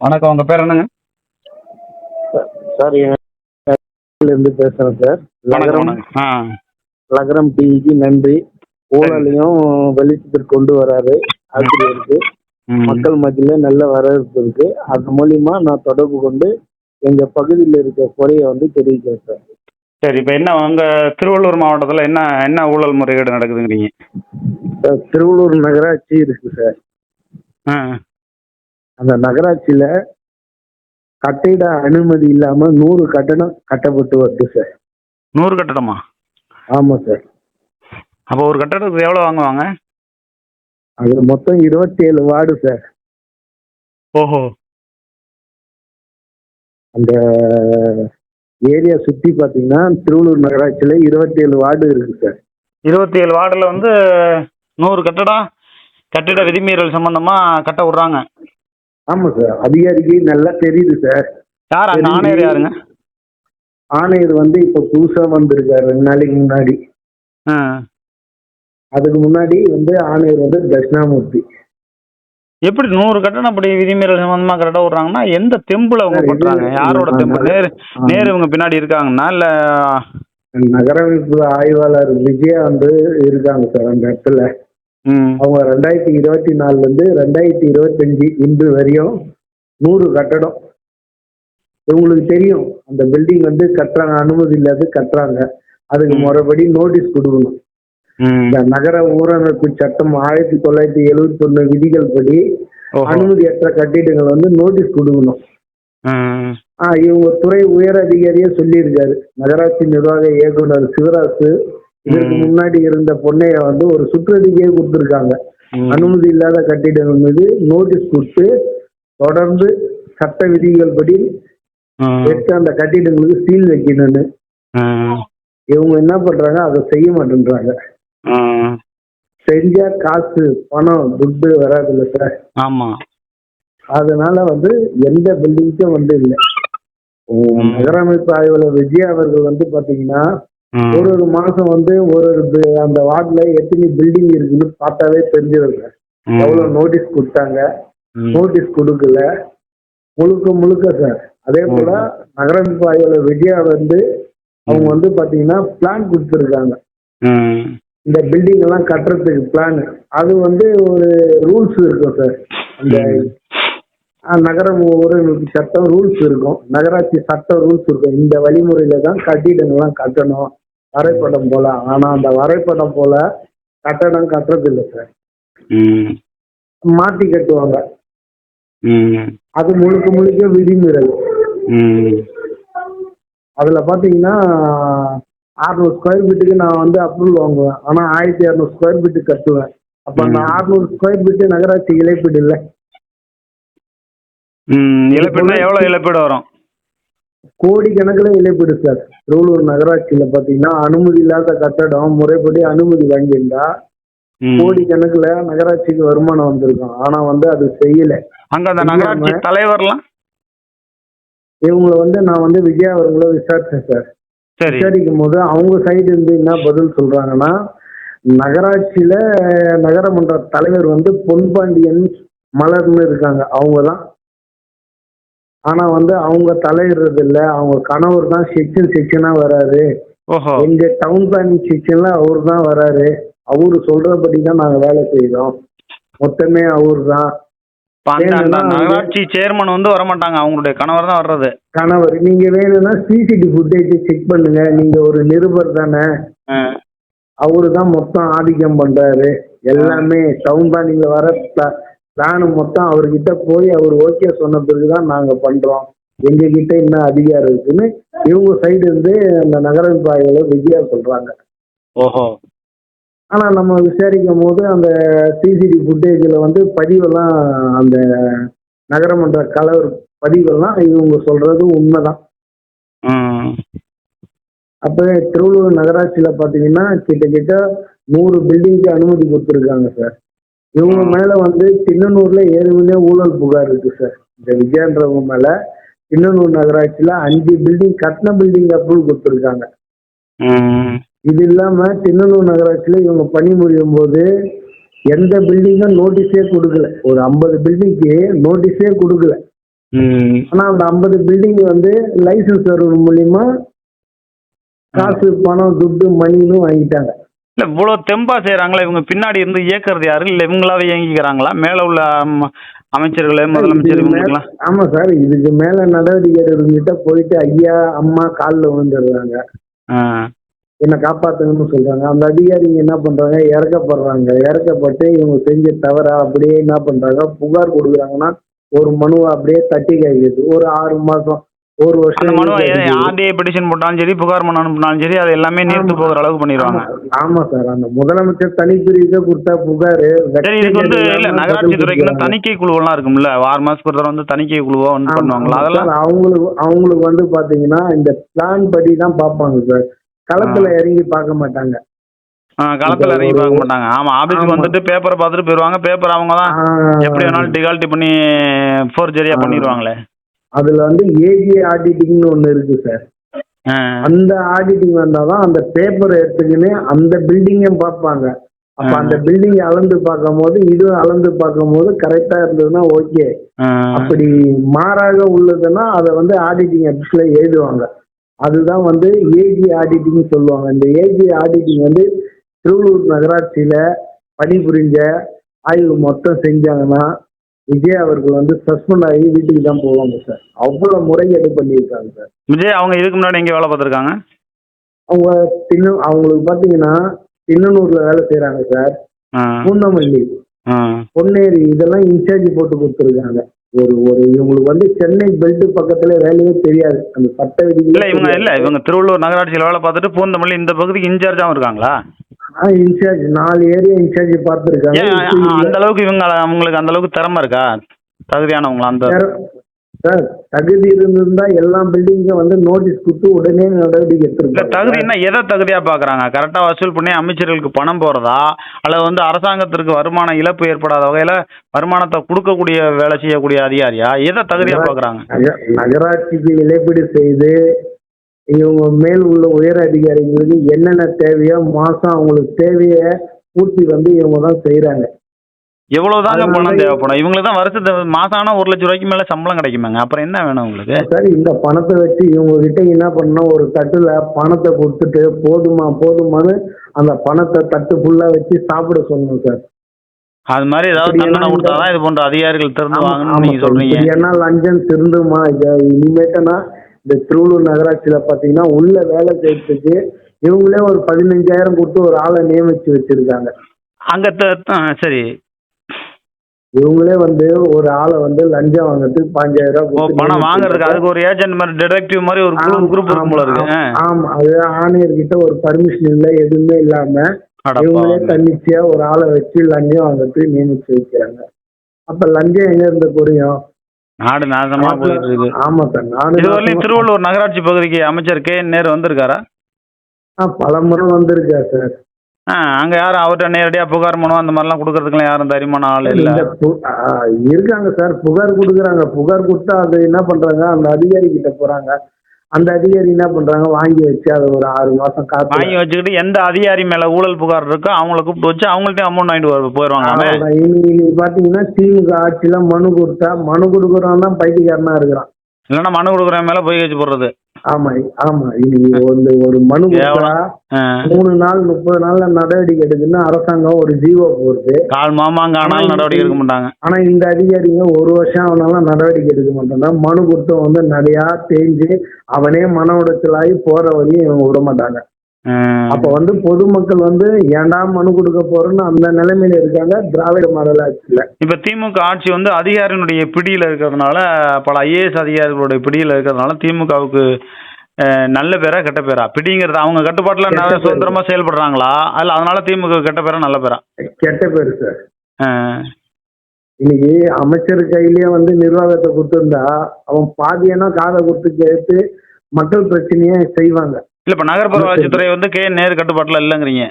வணக்கம். உங்க பேர் என்னங்க? சார் இருந்து பேசுறேன் சார். வணக்கம் லகரம் வணக்கம். லகரம் டிவிக்கு நன்றி. ஊழலையும் வெளிச்சத்திற்கு கொண்டு வராரு ஆசிரியருக்கு. மக்கள் மத்தியில நல்ல வரவேற்பு இருக்கு. அது மூலியமா நான் தொடர்பு கொண்டு எங்க பகுதியில் இருக்க குறைய வந்து தெரிவிக்கிறேன் சார். சரி, இப்போ என்ன உங்க திருவள்ளூர் மாவட்டத்தில் என்ன என்ன ஊழல் முறைகேடு நடக்குதுங்கிறீங்க? சார், திருவள்ளூர் நகராட்சி இருக்கு சார். ஆ அந்த நகராட்சியில கட்டிட அனுமதி இல்லாம 100 கட்டடம் கட்டப்பட்டு வருது சார். 100 கட்டடமா? ஆமா சார். அப்போ ஒரு கட்டடத்துக்கு எவ்வளோ வாங்குவாங்க? அது மொத்தம் 27 வார்டு சார். ஓஹோ. அந்த ஏரியா சுத்தி பாத்தீங்கன்னா திருவள்ளூர் நகராட்சியில 27 வார்டு இருக்கு சார். 27 வார்டில் வந்து 100 கட்டடம் கட்டிட விதிமீறல் சம்பந்தமா கட்ட விடுறாங்க. ஆமா சார், அதிகாரிக்கு நல்லா தெரியுது சார். யார் அங்கே ஆணையர் யாருங்க? ஆணையர் வந்து இப்ப புதுசா வந்திருக்காரு 2 நாளைக்கு முன்னாடி. ஆ அதுக்கு முன்னாடி வந்து ஆணையர் வந்து தட்சிணாமூர்த்தி. எப்படி 100 கட்டணம் அப்படி விதிமீறல் சம்பந்தமா கட்ட விடுறாங்கன்னா எந்த தெம்புல அவங்க பண்றாங்க? யாரோட தெம்பு? நேரு இவங்க பின்னாடி இருக்காங்கன்னா இல்ல நகரமைப்பு ஆய்வாளர் விஜயா வந்து இருக்காங்க சார் அந்த இடத்துல. அவங்க 2024 இருந்து 2025 இன்று வரையும் 100 கட்டடம். உங்களுக்கு தெரியும், அந்த பில்டிங் வந்து கட்டுறாங்க, அனுமதி இல்லாத கட்டுறாங்க. அதுக்கு முறைப்படி நோட்டீஸ் கொடுக்கணும். இந்த நகர ஊரமைப்பு சட்டம் 1971 விதிகள் படி அனுமதியற்ற கட்டிடங்கள் வந்து நோட்டீஸ் கொடுக்கணும். இவங்க துறை உயர் அதிகாரியே சொல்லியிருக்காரு. நகராட்சி நிர்வாக இயக்குனர் சிவராசு இதற்கு முன்னாடி இருந்த பொன்னைய வந்து ஒரு சுற்றறிக்கையே கொடுத்துருக்காங்க. அனுமதி இல்லாத கட்டிடங்கள் மீது நோட்டீஸ் கொடுத்து தொடர்ந்து சட்ட விதிகள் படி எடுத்து அந்த கட்டிடங்களுக்கு சீல் வைக்கணும்னு. இவங்க என்ன பண்றாங்க, அதை செய்ய மாட்டேன்றாங்க. செஞ்சா காசு பணம் துட்டு வராதுல்ல சார். ஆமா. அதனால வந்து எந்த பில்டிங்க்கும் வந்து இல்லை. நகரமைப்பு ஆய்வாளர் விஜயா அவர்கள் வந்து பாத்தீங்கன்னா ஒரு மாசம் வந்து அந்த வார்டுல எத்தனை பில்டிங் இருக்குன்னு பார்த்தாவே தெரிஞ்சிருங்க. எவ்வளவு நோட்டீஸ் கொடுத்தாங்க, நோட்டீஸ் கொடுக்கல, முழுக்க சார். அதே போல நகரமைப்பு ஆய்வாளர் விஜயா வந்து அவங்க வந்து பாத்தீங்கன்னா பிளான் கொடுத்துருக்காங்க. இந்த பில்டிங் எல்லாம் கட்டுறதுக்கு பிளான். அது வந்து ஒரு ரூல்ஸ் இருக்கும் சார். அந்த நகரம் ஊரமைப்பு சட்டம் ரூல்ஸ் இருக்கும், நகராட்சி சட்டம் ரூல்ஸ் இருக்கும். இந்த வழிமுறையில தான் கட்டிடங்கள்லாம் கட்டணும் வரைபடம் போல. ஆனா அந்த வரைபடம் போல கட்டடம் கட்டுறது இல்லை சார். மாத்தி கட்டுவாங்க. அது முழுக்க விதிமீறல். அதுல பாத்தீங்கன்னா 600 ஸ்கொயர் ஃபீட்டுக்கு நான் வந்து அப்ரூவல் வாங்குவேன். ஆனா 1200 ஸ்கொயர் ஃபீட்டு கட்டுவேன். அப்ப அந்த 600 ஸ்கொயர் ஃபீட்டு நகராட்சி இழப்பீடு இல்லை. எவ்வளவு இழப்பீடு வரும்? கோடி கணக்குல இழப்பீடு சார். திருவள்ளூர் நகராட்சியில பாத்தீங்கன்னா அனுமதி இல்லாத கட்டடம் முறைப்படி அனுமதி வாங்கியிருந்தா கோடி கணக்குல நகராட்சிக்கு வருமானம் வந்திருக்கும். ஆனா வந்து அது செய்யல. அங்க அந்த நகராட்சி தலைவர்லாம் இவங்களை வந்து நான் வந்து விஜயா அவர்களை விசாரிச்சேன் சார். விசாரிக்கும் போது அவங்க சைடு இருந்து என்ன பதில் சொல்றாங்கன்னா, நகராட்சியில நகரமன்ற தலைவர் வந்து பொன்பாண்டியன் மலர்னு இருக்காங்க, அவங்கதான். ஆனா வந்து அவங்க தலையிடுறது இல்ல, அவங்க கணவர் தான் செக்ஷனா வராரு. எங்க டவுன் பிளானிங் செக்ஷன்ல அவரு தான் வராரு. அவரு சொல்றபடி தான் நாங்க வேலை செய்யறோம். மொத்தமே அவரு தான். நகராட்சி சேர்மன் வந்து வரமாட்டாங்க, அவங்களுடைய கணவர் தான் வர்றது. கணவர். நீங்க வேணும்னா சிசிடிவி ஃபுட்டேஜ் செக் பண்ணுங்க. நீங்க ஒரு நிருபர் தானே. அவரு தான் மொத்தம் ஆதிக்கம் பண்றாரு. எல்லாமே டவுன் பிளானிங்ல வர பிளான் மொத்தம் அவர்கிட்ட போய் அவர் ஓகே சொன்ன பிறகுதான் நாங்க பண்றோம். எங்க கிட்ட என்ன அதிகாரம் இருக்குன்னு இவங்க சைடு இருந்து அந்த நகரமைப்பு ஆய்வாளர் விஜயா சொல்றாங்க. ஆனா நம்ம விசாரிக்கும் போது அந்த சிசிடிவி ஃபுட்டேஜ்ல வந்து பதிவெல்லாம், அந்த நகரமன்ற கலவர் பதிவெல்லாம் இவங்க சொல்றது உண்மைதான். அப்ப திருவள்ளூர் நகராட்சியில பாத்தீங்கன்னா கிட்டத்தட்ட 100 பில்டிங்க்கு அனுமதி கொடுத்துருக்காங்க சார். இவங்க மேல வந்து சின்னனூர்ல ஏற்கனவே ஊழல் புகார் இருக்கு சார். இந்த விஜயன்றவங்க மேல சின்னனூர் நகராட்சியில 5 பில்டிங் கட்டின பில்டிங் அப்ரூவல் கொடுத்துருக்காங்க. இது இல்லாம சின்னனூர் நகராட்சியில இவங்க பணி முடியும் போது எந்த பில்டிங்கும் நோட்டீஸே கொடுக்கல. ஒரு 50 பில்டிங்க்கு நோட்டீஸே கொடுக்கல. ஆனா அந்த 50 பில்டிங் வந்து லைசன்ஸ் சர்வர் மூலியமா காசு பணம் துட்டு மணின்னு வாங்கிட்டாங்க. இல்ல இவ்வளவு தெம்பா செய்யறாங்களா, இவங்க பின்னாடி இருந்து இயக்குறது யாரு, இல்ல இவங்களாவே இயங்கிக்கிறாங்களா மேல உள்ள அமைச்சர்களே முதலமைச்சர் இவங்களுக்குலாம்? ஆமா சார், இதுக்கு மேல நடவடிக்கை எடுக்கிட்ட போயிட்டு ஐயா அம்மா காலில் விழுந்துடுறாங்க, என்னை காப்பாத்துங்கன்னு சொல்றாங்க. அந்த அதிகாரிங்க என்ன பண்றாங்க, இறக்கப்பட்டு இவங்க செஞ்ச தவறா அப்படியே என்ன பண்றாங்க, புகார் கொடுக்குறாங்கன்னா ஒரு மனுவை அப்படியே தட்டி காய்க்குது. ஒரு 6 மாசம், ஒரு வருஷம் ஆர்டிஐ பெட்டிஷன் போட்டாலும் சரி, புகார் மனு அனுப்பினாலும் சரி, அது எல்லாமே நீர்த்து போகிற அளவுக்கு பண்ணிடுவாங்க. ஆமா சார், அந்த முதலமைச்சர் தனிப்பிரிவு கொடுத்தா புகாரு. இதுக்கு வந்து இல்ல நகராட்சி துறைக்கு தணிக்கை குழுவெல்லாம் இருக்கும்ல, 6 மாசத்துக்கு ஒரு தடவை வந்து தணிக்கை குழுவா வந்து பண்ணுவாங்களா? அதெல்லாம் அவங்களுக்கு வந்து பாத்தீங்கன்னா இந்த பிளான் படி தான் பார்ப்பாங்க சார், களத்துல இறங்கி பார்க்க மாட்டாங்க. களத்துல இறங்கி பார்க்க மாட்டாங்க. ஆமா, ஆபீஸ்க்கு வந்துட்டு பேப்பரை பார்த்துட்டு போயிருவாங்க. பேப்பர் அவங்க தான் எப்படி வேணாலும் டிகால்ட்டி பண்ணி ஃபோர்ஜரியா பண்ணிடுவாங்களே. அதுல வந்து ஏஜி ஆடிட்டிங்னு ஒண்ணு இருக்கு சார். அந்த ஆடிட்டிங் வந்தாதான் அந்த பேப்பர் எடுத்துக்கின்னு அந்த பில்டிங்கும் பார்ப்பாங்க. அப்ப அந்த பில்டிங் அளந்து பார்க்கும் போது இதுவும் அளந்து பார்க்கும் போது கரெக்டா இருந்ததுன்னா ஓகே. அப்படி மாறாக உள்ளதுன்னா அதை வந்து ஆடிட்டிங் ஆஃபீஸ்ல எழுதுவாங்க. அதுதான் வந்து ஏஜி ஆடிட்டிங் சொல்லுவாங்க. இந்த ஏஜி ஆடிட்டிங் வந்து திருவள்ளூர் நகராட்சியில பணிபுரிஞ்ச ஆய்வு மொத்தம் செஞ்சாங்கன்னா விஜய் அவர்கள் வந்து சஸ்பெண்ட் ஆகி வீட்டுக்கு தான் போவாங்க சார். அவ்வளவு முறைகேடு பண்ணியிருக்காங்க சார். விஜய் அவங்க இதுக்கு முன்னாடி எங்க வேலை பார்த்துருக்காங்க? அவங்க அவங்களுக்கு பாத்தீங்கன்னா திண்ணனூர்ல வேலை செய்யறாங்க சார். பூந்தமல்லி, பொன்னேரி இதெல்லாம் இன்சார்ஜ் போட்டு கொடுத்துருக்காங்க. ஒரு இவங்களுக்கு வந்து சென்னை பெல்ட் பக்கத்துல வேலையே தெரியாது. அந்த சட்ட விதிகள் இவங்க திருவள்ளூர் நகராட்சியில் வேலை பார்த்துட்டு பூந்தமல்லி இந்த பகுதிக்கு இன்சார்ஜாவும் இருக்காங்களா? இன்சார்ஜ் 4 ஏரியா இன்சார்ஜ் பார்த்துருக்காங்க. அந்த அளவுக்கு இவங்க அவங்களுக்கு அந்த அளவுக்கு திறமை இருக்கா, தகுதியானவங்களா? அந்த சார் தகுதி இருந்திருந்தா எல்லா பில்டிங்கும் வந்து நோட்டீஸ் கொடுத்து உடனே நடவடிக்கை எடுத்துருக்காங்க. தகுதினா எதை தகுதியா பாக்குறாங்க? கரெக்டா வசூல் பண்ணி அமைச்சர்களுக்கு பணம் போறதா, அல்லது வந்து அரசாங்கத்திற்கு வருமான இழப்பு ஏற்படாத வகையில வருமானத்தை கொடுக்கக்கூடிய வேலை செய்யக்கூடிய அதிகாரியா, எதை தகுதியா பாக்குறாங்க? நகராட்சிக்கு இழப்பீடு செய்து இவங்க மேல் உள்ள உயர் அதிகாரிகளுக்கு என்னென்ன தேவையோ மாசம் அவங்களுக்கு தேவையை பூர்த்தி வந்து இவங்க தான் செய்யறாங்க. எவ்வளவுதாங்க பணம் தேவைப்படும்? இவங்களுக்கு தான் வருஷத்து மாசம் ஆனா 1 லட்சம் ரூபாய்க்கு மேல சம்பளம் கிடைக்குமாங்க. அப்புறம் என்ன வேணும் உங்களுக்கு? சார் இந்த பணத்தை வச்சு இவங்க கிட்ட என்ன பண்ணணும், ஒரு தட்டுல பணத்தை கொடுத்துட்டு போதுமான்னு அந்த பணத்தை தட்டு ஃபுல்லா வச்சு சாப்பிட சொல்லணும் சார். அது மாதிரி ஏதாவது தண்டனை கொடுத்தாதான் இது போன்ற அதிகாரிகள் திருந்துவாங்கன்னு நீங்க சொல்றீங்க. ஏன்னா லஞ்சம் திருந்துமா? இனிமேட்டனா இந்த திருவள்ளூர் நகராட்சியில பாத்தீங்கன்னா உள்ள வேலை செய்யறதுக்கு இவங்களே ஒரு 15,000 கொடுத்து ஒரு ஆளை நியமிச்சு வச்சிருக்காங்க. அங்க சரி, இவங்களே வந்து ஒரு ஆளை வந்து லஞ்சம் வாங்குறதுக்கு 5,000 பணம் வாங்குறதுக்கு அதுக்கு ஒரு ஏஜென்ட் மாதிரி டிடெக்டிவ் மாதிரி ஒரு குரூப் இருக்கும் போல இருக்கு. ஆமா, அது ஆணையர் கிட்ட ஒரு பர்மிஷன் இல்லை, எதுவுமே இல்லாம இவங்களே தன்னிச்சையா ஒரு ஆளை வச்சு லஞ்சம் வாங்குறதுக்கு நியமிச்சு வைக்கிறாங்க. அப்ப லஞ்சம் எங்க இருந்து குறையும்? நாடு நாசமா போயிட்டு இருக்கு. ஆமா சார், இதுவரையும் திருவள்ளூர் நகராட்சி பகுதிக்கு அமைச்சர் கே நேரு வந்திருக்காரா? பல முறை வந்திருக்காரு சார். அங்க யாரும் அவர்கிட்ட நேரடியா புகார் மனு அந்த மாதிரிலாம் கொடுக்கறதுக்குலாம் யாரும் தைரியமான ஆள் இல்ல இருக்காங்க சார். புகார் கொடுக்குறாங்க. புகார் கொடுத்தா அது என்ன பண்றாங்க, அந்த அதிகாரி கிட்ட போறாங்க. அந்த அதிகாரி என்ன பண்றாங்க, வாங்கி வச்சு அதை ஒரு 6 மாசம் காத்து வாங்கி வச்சுக்கிட்டு எந்த அதிகாரி மேல ஊழல் புகார் இருக்கோ அவங்கள கூப்பிட்டு வச்சு அவங்கள்ட்ட அமௌண்ட் வாங்கிட்டு போயிடுவாங்க. இன்னைக்கு பாத்தீங்கன்னா திமுக ஆட்சியில மனு கொடுக்குறவன் தான் பைத்தியக்காரனா இருக்கிறான். இல்லைன்னா மனு கொடுக்குற மேல போய் வச்சு போடுறது. ஆமா இன்னைக்கு ஒரு மனு 3 நாள் 30 நாள்ல நடவடிக்கை எடுக்குன்னு அரசாங்கம் ஒரு ஜீவோ போடுது. கால் மாமாங்க ஆனாலும் நடவடிக்கை எடுக்க மாட்டாங்க. ஆனா இந்த அதிகாரிங்க 1 வருஷம் ஆனாலும் நடவடிக்கை எடுக்க மாட்டாங்க. மனு கொடுத்த வந்து நிறையா தேஞ்சு அவனே மன உடைச்சலாகி போற வரையும் இவங்க விட மாட்டாங்க. அப்ப வந்து பொதுமக்கள் வந்து ஏன்டா மனு கொடுக்க போறோம்னு அந்த நிலைமையில இருக்காங்க திராவிட மாடல் ஆட்சியில. இப்ப திமுக ஆட்சி வந்து அதிகாரியினுடைய பிடியில இருக்கிறதுனால, பல ஐஏஎஸ் அதிகாரிகளுடைய பிடியில இருக்கிறதுனால திமுகவுக்கு நல்ல பேரா கெட்ட பேரா? பிடிங்கிறது அவங்க கட்டுப்பாட்டுல நிறைய சுதந்திரமா செயல்படுறாங்களா, அல்ல அதனால திமுக கெட்ட பேரா நல்ல பேரா? கெட்ட பேரு சார். இன்னைக்கு அமைச்சர் கையிலேயே வந்து நிர்வாகத்தை கொடுத்துருந்தா அவன் பாதியானா காதை கொடுத்து கேட்டு மக்கள் பிரச்சனையே செய்வாங்க. இல்ல இப்ப நகர்ப்புற வளர்ச்சித்துறை வந்து கே நேரு கட்டுப்பாட்டுல இல்லைங்கிறீங்க?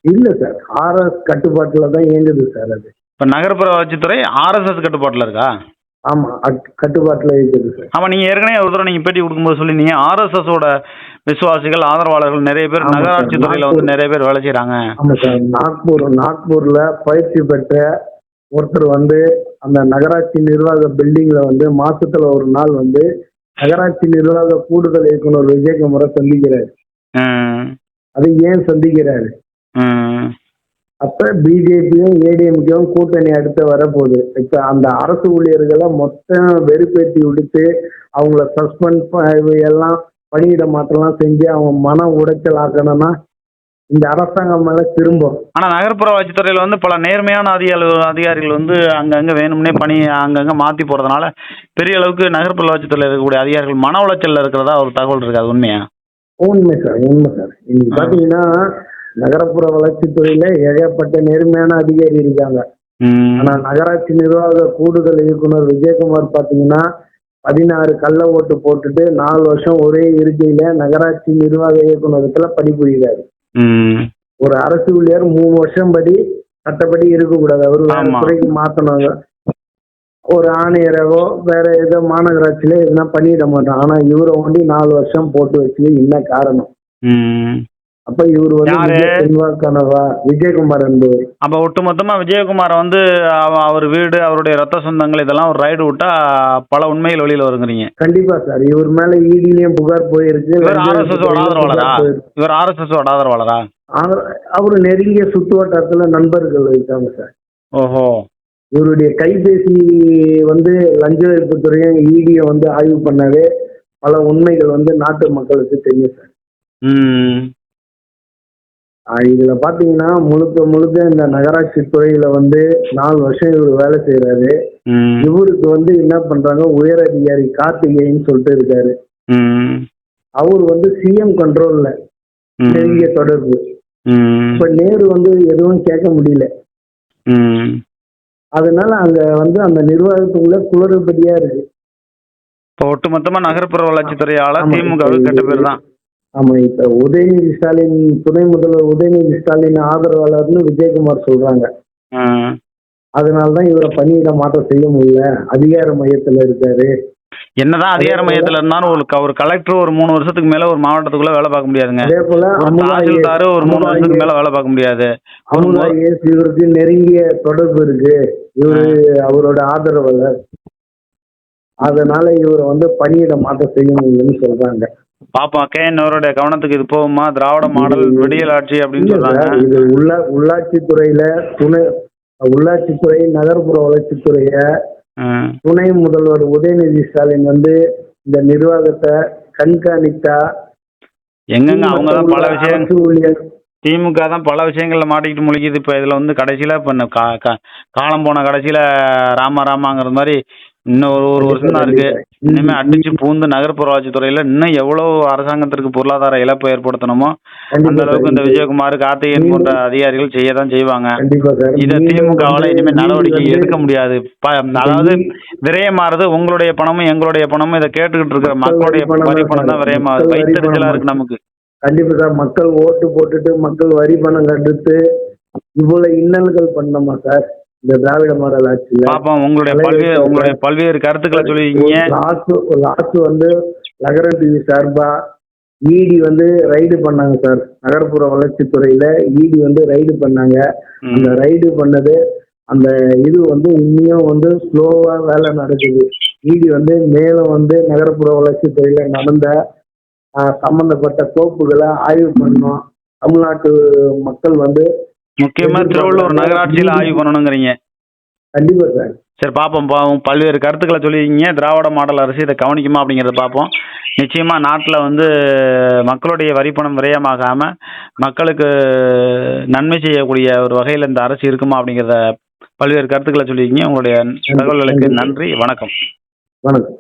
இல்ல சார், RS கட்டுப்பாட்டுல தான் இயங்குது சார். அது இப்ப நகர்ப்புற வளர்ச்சித்துறை RSS கட்டுப்பாட்டுல இருக்கா? ஆமா, கட்டுப்பாட்டுல இருக்குது சார். ஆமா, நீங்க ஏற்கனவே ஒரு தடவை நீங்க பேட்டி கொடுக்கும்போது சொல்லிருந்தீங்க RSS ஓட விசுவாசிகள் ஆதரவாளர்கள் நிறைய பேர் நகராட்சி துறையில வந்து நிறைய பேர் வேலை செய்யறாங்க. ஆமா சார், நாக்பூர்ல பயிற்சி பெற்ற ஒருத்தர் வந்து அந்த நகராட்சி நிர்வாக பில்டிங்ல வந்து மாசத்துல ஒரு நாள் வந்து நகராட்சி நிர்வாக கூடுதல் இயக்குனர் விஜயகுமாரை சந்திக்கிறாரு. அது ஏன் சந்திக்கிறாரு? அப்ப பிஜேபியும் ஏடிஎம்கேவும் கூட்டணி அடுத்து வரப்போகுது. இப்ப அந்த அரசு ஊழியர்களை மொத்தம் வெறுப்பேற்றி விடுத்து அவங்கள சஸ்பெண்ட் எல்லாம் பணியிட மாற்றம்லாம் செஞ்சு அவங்க மன உடைச்சல் ஆக்கணும்னா இந்த அரசாங்கம் மேல திரும்பும். ஆனா நகர்ப்புற வளர்ச்சித்துறையில வந்து பல நேர்மையான அதிகாரிகள் வந்து அங்கங்க வேணும்னே பணி அங்கங்க மாத்தி போறதுனால பெரிய அளவுக்கு நகர்ப்புற வளர்ச்சித்துறையில இருக்கக்கூடிய அதிகாரிகள் மன உளைச்சல்ல இருக்கிறதா ஒரு தகவல் இருக்கு. அது உண்மையா? உண்மை சார், உண்மை சார். இன்னைக்கு பாத்தீங்கன்னா நகரப்புற வளர்ச்சித்துறையில ஏகப்பட்ட நேர்மையான அதிகாரி இருக்காங்க. ஆனா நகராட்சி நிர்வாக கூடுதல் இயக்குனர் விஜயகுமார் பாத்தீங்கன்னா 16 கள்ள ஓட்டு போட்டுட்டு 4 வருஷம் ஒரே இருக்கையில நகராட்சி நிர்வாக இயக்குநரத்துல பணிபுரிகிறாரு. ஒரு அரசு ஊழியர் 3 வருஷம் படி சட்டப்படி இருக்கக்கூடாது. அவரு வேற துறைக்கு மாத்தனாங்க. ஒரு ஆணையரவோ வேற ஏதோ மாநகராட்சியில எதுனா பண்ணிட மாட்டோம். ஆனா இவரை ஒண்டி 4 வருஷம் போட்டு வச்சு என்ன காரணம்? அப்ப இவர் வந்து விஜயகுமார் என்பவர். அப்ப ஒட்டுமொத்தமா விஜயகுமார் வந்து அவர் வீடு, அவருடைய ரத்த சொந்தங்கள் இதெல்லாம் ஒரு ரைடு விட்டா பல உண்மைகள் வெளியில வருங்கிறீங்க. கண்டிப்பா சார். இவர் மேல இடிலையும் புகார் போயிருக்கு. இவர் ஆர்எஸ்எஸ் ஆதரவாளரா? அவரு நெருங்கிய சுத்து வட்டாரத்துல நண்பர்கள் இருக்காங்க சார். ஓஹோ. இவருடைய கைபேசி வந்து லஞ்ச ஒழிப்புத்துறையும் இடியை வந்து ஆய்வு பண்ணவே பல உண்மைகள் வந்து நாட்டு மக்களுக்கு தெரியும் சார். இதுல பாத்தீங்கன்னா முழுக்க முழுக்க இந்த நகராட்சி துறையில வந்து 4 வருஷம் இவர் வேலை செய்யறாரு. இவருக்கு வந்து என்ன பண்றாங்க, உயர் அதிகாரி கார்த்திகேயன் சொல்லிட்டு இருக்காரு. அவர் வந்து சிஎம் கண்ட்ரோல்ல நெருங்கிய தொடர்பு. இப்ப நேரு வந்து எதுவும் கேட்க முடியல. அதனால அங்க வந்து அந்த நிர்வாகத்துக்குள்ள குளறுபடியா இருக்கு. ஒட்டுமொத்தமா நகர்ப்புற வளர்ச்சித்துறையால திமுக கெட்ட பேர் தான். ஆமா. இப்ப உதயநிதி ஸ்டாலின், துணை முதல்வர் உதயநிதி ஸ்டாலின் ஆதரவாளர்னு விஜயகுமார் சொல்றாங்க. அதனாலதான் இவரை பணியிட மாற்றம் செய்ய முடியல. அதிகார மையத்துல இருக்காரு. என்னதான் அதிகார மையத்துல இருந்தாலும் ஒரு கலெக்டர் ஒரு 3 வருஷத்துக்கு மேல ஒரு மாவட்டத்துக்குள்ள வேலை பார்க்க முடியாதுங்க. அதே போல தாசில்தார் ஒரு 3 வருஷத்துக்கு மேல வேலை பார்க்க முடியாது. இவருக்கு நெருங்கிய தொடர்பு இருக்கு. இவரு அவரோட ஆதரவாளர். அதனால இவரை வந்து பணியிட மாற்றம் செய்ய முடியும்னு சொல்றாங்க. பாப்பா கேன்னவருடைய கவனத்துக்கு இது போகுமா? திராவிட மாடல் விடியல் ஆட்சி அப்படின்னு சொல்றாங்க. இது உள்ளாட்சித்துறையில உள்ளாட்சித்துறை நகர்ப்புற வளர்ச்சித்துறைய துணை முதல்வர் உதயநிதி ஸ்டாலின் வந்து இந்த நிர்வாகத்தை கண்காணித்தா எங்கங்க அவங்கதான் பல விஷயம் திமுக தான் பல விஷயங்கள்ல மாட்டிக்கிட்டு முழிக்குது. இப்ப இதுல வந்து கடைசியில இப்ப காலம் போன கடைசியில ராமாங்கிற மாதிரி இன்னும் ஒரு வருஷம் தான் இருக்கு. இனிமே அடிச்சு பூந்து நகர்ப்புற வளர்ச்சித்துறையில இன்னும் எவ்வளவு அரசாங்கத்திற்கு பொருளாதார இழப்பு ஏற்படுத்தணுமோ அந்த அளவுக்கு இந்த விஜயகுமார், கார்த்திகேயன் போன்ற அதிகாரிகள் செய்யதான் செய்வாங்க. இத திமுகவால இனிமே நடவடிக்கை எடுக்க முடியாது. அதாவது விரயமாறுது உங்களுடைய பணமும் எங்களுடைய பணமும் இதை கேட்டுக்கிட்டு இருக்கிற மக்களுடைய வரி பணம் தான் விரயமாகுது. வயிற்றுச்சலா இருக்கு நமக்கு. கண்டிப்பா சார். மக்கள் ஓட்டு போட்டுட்டு மக்கள் வரி பணம் கட்டுத்து இவ்வளவு இன்னல்கள் பண்ணமா சார் இந்த திராவிட மாடல் ஆட்சியில? பாப்போம் உங்களுடைய பல்வேறு கருத்துக்களை சொல்லிருக்கீங்க. லாஸ்ட் வந்து நகரம் டிவி சார்பா இடி வந்து ரைடு பண்ணாங்க சார். நகர்ப்புற வளர்ச்சித்துறையில இடி வந்து ரைடு பண்ணாங்க. அந்த ரைடு பண்ணது அந்த இது வந்து இன்னும் வந்து ஸ்லோவா வேலை நடக்குது. இடி வந்து மேலும் வந்து நகர்ப்புற வளர்ச்சித்துறையில நடந்த சம்பந்தப்பட்ட கோப்புகளை ஆய்வு பண்ணோம். தமிழ்நாட்டு மக்கள் வந்து முக்கியமா திருவள்ளூர் நகராட்சியில ஆய்வு பண்ணணுங்கிறீங்க. கண்டிப்பா சார். சரி பார்ப்போம். பல்வேறு கருத்துக்களை சொல்லியிருக்கீங்க. திராவிட மாடல் அரசு இதை கவனிக்குமா அப்படிங்கிறத பார்ப்போம். நிச்சயமா நாட்டில் வந்து மக்களுடைய வரிப்பணம் விரயமாகாம மக்களுக்கு நன்மை செய்யக்கூடிய ஒரு வகையில் இந்த அரசு இருக்குமா அப்படிங்கிறத பல்வேறு கருத்துக்களை சொல்லியிருக்கீங்க. உங்களுடைய தகவல்களுக்கு நன்றி. வணக்கம். வணக்கம்.